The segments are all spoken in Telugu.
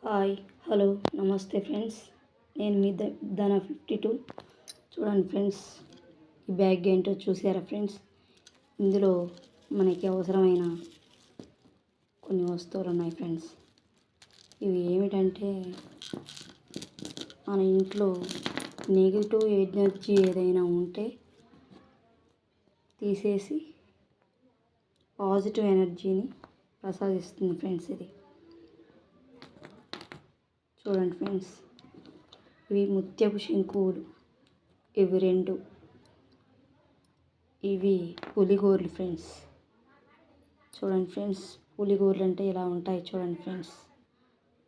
హాయ్ హలో నమస్తే ఫ్రెండ్స్. నేను మీ ధన 52. చూడండి ఫ్రెండ్స్, ఈ బ్యాగ్ ఏంటో చూసారా ఫ్రెండ్స్? ఇందులో మనకి అవసరమైన కొన్ని వస్తువులు ఉన్నాయి ఫ్రెండ్స్. ఇవి ఏమిటంటే, మన ఇంట్లో నెగిటివ్ ఎనర్జీ ఏదైనా ఉంటే తీసేసి పాజిటివ్ ఎనర్జీని ప్రసాదిస్తుంది ఫ్రెండ్స్. ఇది చూడండి ఫ్రెండ్స్, ఇవి ముత్యపు శంకువులు. ఇవి 2. ఇవి పులిగోర్లు ఫ్రెండ్స్. చూడండి ఫ్రెండ్స్, పులిగోర్లు అంటే ఇలా ఉంటాయి. చూడండి ఫ్రెండ్స్,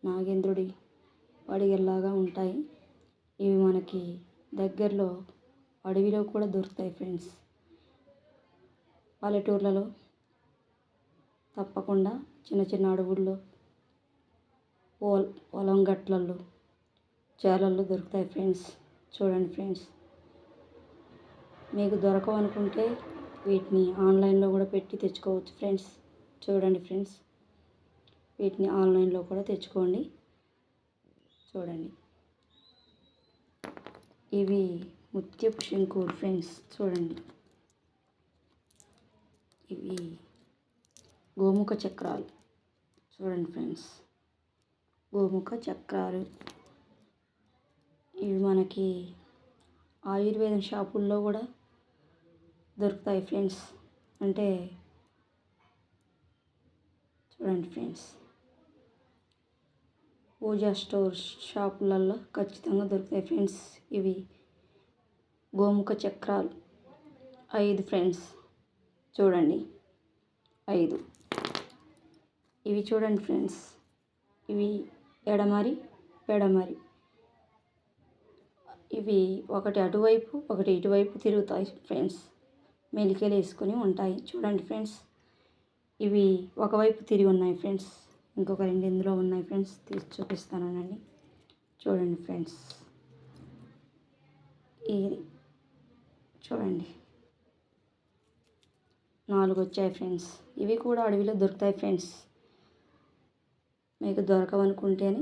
నాగేంద్రుడి పడిగల్లాగా ఉంటాయి. ఇవి మనకి దగ్గరలో అడవిలో కూడా దొరుకుతాయి ఫ్రెండ్స్. పల్లెటూర్లలో తప్పకుండా చిన్న చిన్న అడవుల్లో, పొలం గట్లల్లో, చేలల్లో దొరుకుతాయి ఫ్రెండ్స్. చూడండి ఫ్రెండ్స్, మీకు దొరకవు అనుకుంటే వీటిని ఆన్లైన్లో కూడా పెట్టి తెచ్చుకోవచ్చు ఫ్రెండ్స్. చూడండి ఫ్రెండ్స్, వీటిని ఆన్లైన్లో కూడా తెచ్చుకోండి. చూడండి, ఇవి ముత్యపు శంకువులు ఫ్రెండ్స్. చూడండి, ఇవి గోముఖ చక్రాలు. చూడండి ఫ్రెండ్స్, గోముఖ చక్రాలు. ఇవి మనకి ఆయుర్వేదం షాపుల్లో కూడా దొరుకుతాయి ఫ్రెండ్స్. అంటే చూడండి ఫ్రెండ్స్, పూజా స్టోర్ షాపులలో ఖచ్చితంగా దొరుకుతాయి ఫ్రెండ్స్. ఇవి గోముఖ చక్రాలు 5 ఫ్రెండ్స్. చూడండి, 5. ఇవి చూడండి ఫ్రెండ్స్, ఇవి ఎడమరి పెడమరి. ఇవి ఒకటి అటువైపు ఒకటి ఇటువైపు తిరుగుతాయి ఫ్రెండ్స్. మెలికలు వేసుకొని ఉంటాయి. చూడండి ఫ్రెండ్స్, ఇవి ఒకవైపు తిరిగి ఉన్నాయి ఫ్రెండ్స్. ఇంకొక 2 ఇందులో ఉన్నాయి ఫ్రెండ్స్. తీసి చూపిస్తానండి. చూడండి ఫ్రెండ్స్, ఇది చూడండి, 4 వచ్చాయి ఫ్రెండ్స్. ఇవి కూడా అడవిలో దొరుకుతాయి ఫ్రెండ్స్. మీకు దొరకవనుకుంటేనే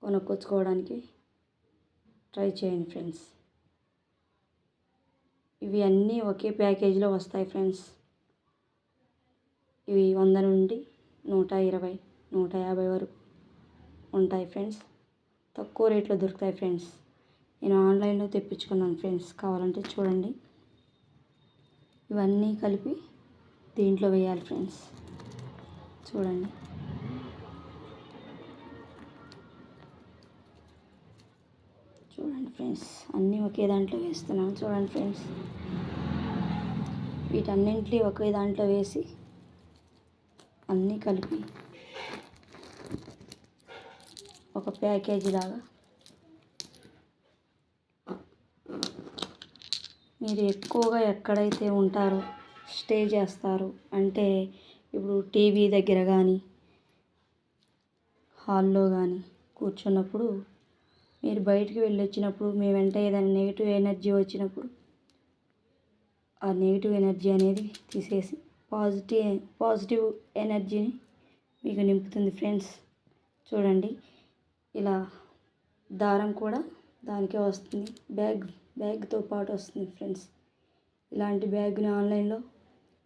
కొనుక్కొచ్చుకోవడానికి ట్రై చేయండి ఫ్రెండ్స్. ఇవి అన్నీ ఒకే ప్యాకేజీలో వస్తాయి ఫ్రెండ్స్. ఇవి 100 నుండి 120, 150 వరకు ఉంటాయి ఫ్రెండ్స్. తక్కువ రేట్లో దొరుకుతాయి ఫ్రెండ్స్. నేను ఆన్లైన్లో తెప్పించుకున్నాను ఫ్రెండ్స్. కావాలంటే చూడండి. ఇవన్నీ కలిపి దీంట్లో వేయాలి ఫ్రెండ్స్. చూడండి, చూడండి ఫ్రెండ్స్, అన్నీ ఒకే దాంట్లో వేస్తున్నాను. చూడండి ఫ్రెండ్స్, వీటన్నింటినీ ఒకే దాంట్లో వేసి అన్నీ కలిపి ఒక ప్యాకేజీ లాగా. మీరు ఎక్కువగా ఎక్కడైతే ఉంటారో, స్టే చేస్తారు అంటే, ఇప్పుడు టీవీ దగ్గర కానీ హాల్లో కానీ కూర్చున్నప్పుడు, మీరు బయటికి వెళ్ళి వచ్చినప్పుడు మీ వెంట ఏదైనా నెగిటివ్ ఎనర్జీ వచ్చినప్పుడు ఆ నెగిటివ్ ఎనర్జీ అనేది తీసేసి పాజిటివ్ ఎనర్జీని మీకు నింపుతుంది ఫ్రెండ్స్. చూడండి, ఇలా దారం కూడా దానికే వస్తుంది. బ్యాగ్తో పాటు వస్తుంది ఫ్రెండ్స్. ఇలాంటి బ్యాగ్ని ఆన్లైన్లో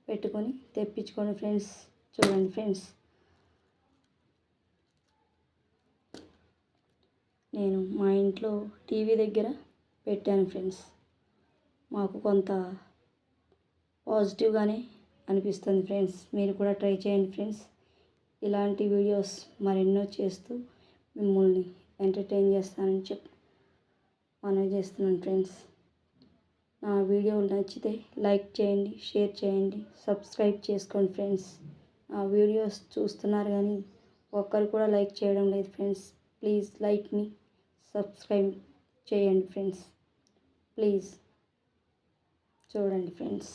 పెట్టుకొని తెప్పించుకోండి ఫ్రెండ్స్. చూడండి ఫ్రెండ్స్, నేను మా ఇంట్లో టీవీ దగ్గర పెట్టాను ఫ్రెండ్స్. మాకు కొంత పాజిటివ్గానే అనిపిస్తుంది ఫ్రెండ్స్. మీరు కూడా ట్రై చేయండి ఫ్రెండ్స్. ఇలాంటి వీడియోస్ మరెన్నో చేస్తూ మిమ్మల్ని ఎంటర్టైన్ చేస్తానని మనవి చేస్తున్నాను ఫ్రెండ్స్. నా వీడియోలు నచ్చితే లైక్ చేయండి, షేర్ చేయండి, సబ్స్క్రైబ్ చేసుకోండి ఫ్రెండ్స్. నా వీడియోస్ చూస్తున్నారు కానీ ఒక్కరు కూడా లైక్ చేయడం లేదు friends. Please like me, subscribe చేయండి ఫ్రెండ్స్. ప్లీజ్ చూడండి ఫ్రెండ్స్.